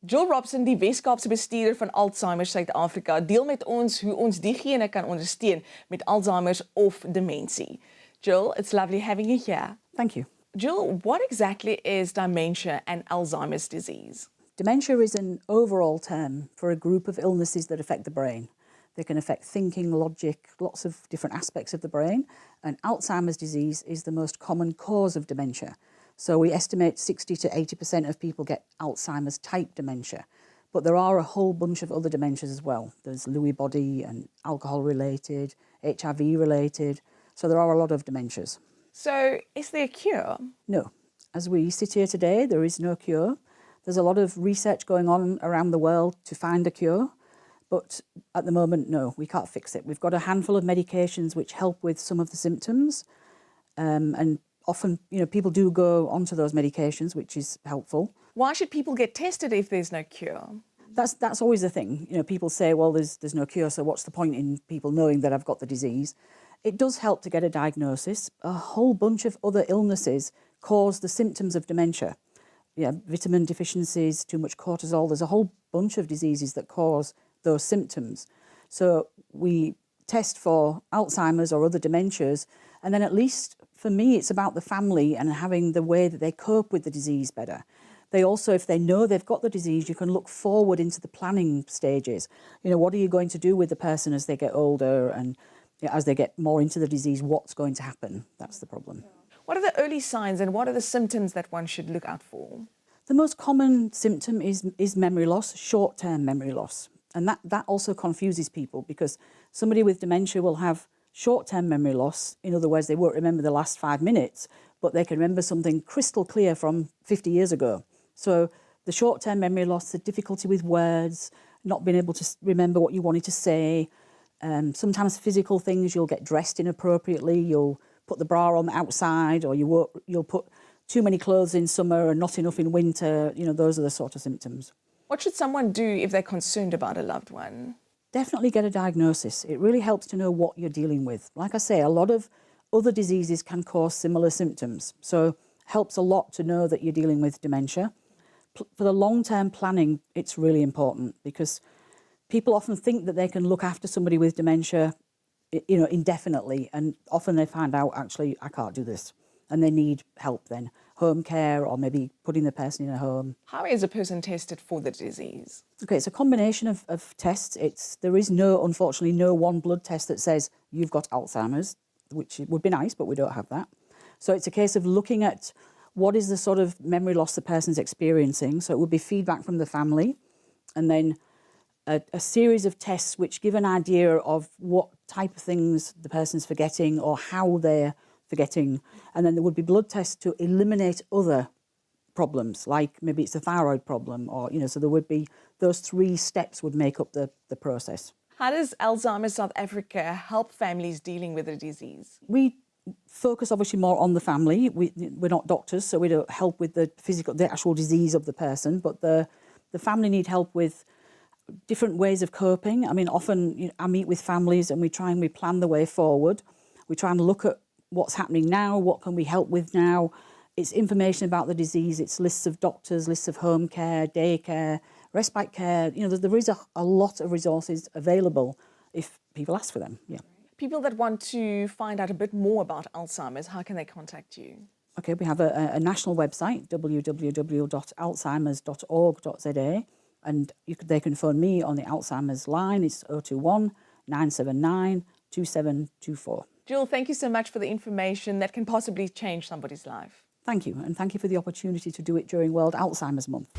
Jill Robson, die Weskaapse bestuurder van Alzheimer Suid-Afrika, deel met ons hoe ons diegene kan ondersteun met Alzheimer's of dementie. Jill, it's lovely having you here. Thank you. Jill, what exactly is dementia and Alzheimer's disease? Dementia is an overall term for a group of illnesses that affect the brain. They can affect thinking, logic, lots of different aspects of the brain, and Alzheimer's disease is the most common cause of dementia. So we estimate 60 to 80% of people get Alzheimer's type dementia. But there are a whole bunch of other dementias as well. There's Lewy body and alcohol related, HIV related. So there are a lot of dementias. So is there a cure? No. As we sit here today, there is no cure. There's a lot of research going on around the world to find a cure. But at the moment, no, we can't fix it. We've got a handful of medications which help with some of the symptoms. And often, people do go onto those medications, which is helpful. Why should people get tested if there's no cure? That's always the thing. People say, well, there's no cure, so what's the point in people knowing that I've got the disease? It does help to get a diagnosis. A whole bunch of other illnesses cause the symptoms of dementia. Vitamin deficiencies, too much cortisol. There's a whole bunch of diseases that cause those symptoms. So we test for Alzheimer's or other dementias, and then at least for me, it's about the family and having the way that they cope with the disease better. They also, if they know they've got the disease, you can look forward into the planning stages. What are you going to do with the person as they get older and as they get more into the disease, what's going to happen? That's the problem. What are the early signs and what are the symptoms that one should look out for? The most common symptom is memory loss, short-term memory loss. And that also confuses people because somebody with dementia will have short-term memory loss. In other words, they won't remember the last 5 minutes, but they can remember something crystal clear from 50 years ago. So the short-term memory loss, the difficulty with words, not being able to remember what you wanted to say, sometimes physical things, you'll get dressed inappropriately, you'll put the bra on the outside, or you'll put too many clothes in summer and not enough in winter. Those are the sort of symptoms. What should someone do if they're concerned about a loved one? Definitely get a diagnosis. It really helps to know what you're dealing with. Like I say, a lot of other diseases can cause similar symptoms. So helps a lot to know that you're dealing with dementia. For the long-term planning, it's really important because people often think that they can look after somebody with dementia, indefinitely. And often they find out, actually, I can't do this. And they need help then. Home care or maybe putting the person in a home. How is a person tested for the disease? Okay, it's a combination of tests. There is unfortunately, no one blood test that says you've got Alzheimer's, which would be nice, but we don't have that. So it's a case of looking at what is the sort of memory loss the person's experiencing. So it would be feedback from the family and then a series of tests which give an idea of what type of things the person's forgetting or how they're forgetting. And then there would be blood tests to eliminate other problems, like maybe it's a thyroid problem or, so there would be those 3 steps would make up the process. How does Alzheimer's South Africa help families dealing with the disease? We focus obviously more on the family. We're not doctors, so we don't help with the actual disease of the person, but the family need help with different ways of coping. I mean, often I meet with families and we plan the way forward. We try and look at what's happening now, what can we help with now. It's information about the disease, it's lists of doctors, lists of home care, daycare, respite care. There is a lot of resources available if people ask for them. Yeah. People that want to find out a bit more about Alzheimer's, how can they contact you? Okay, we have a national website, www.alzheimers.org.za, and they can phone me on the Alzheimer's line. It's 021 979 2724. Jill, thank you so much for the information that can possibly change somebody's life. Thank you, and thank you for the opportunity to do it during World Alzheimer's Month.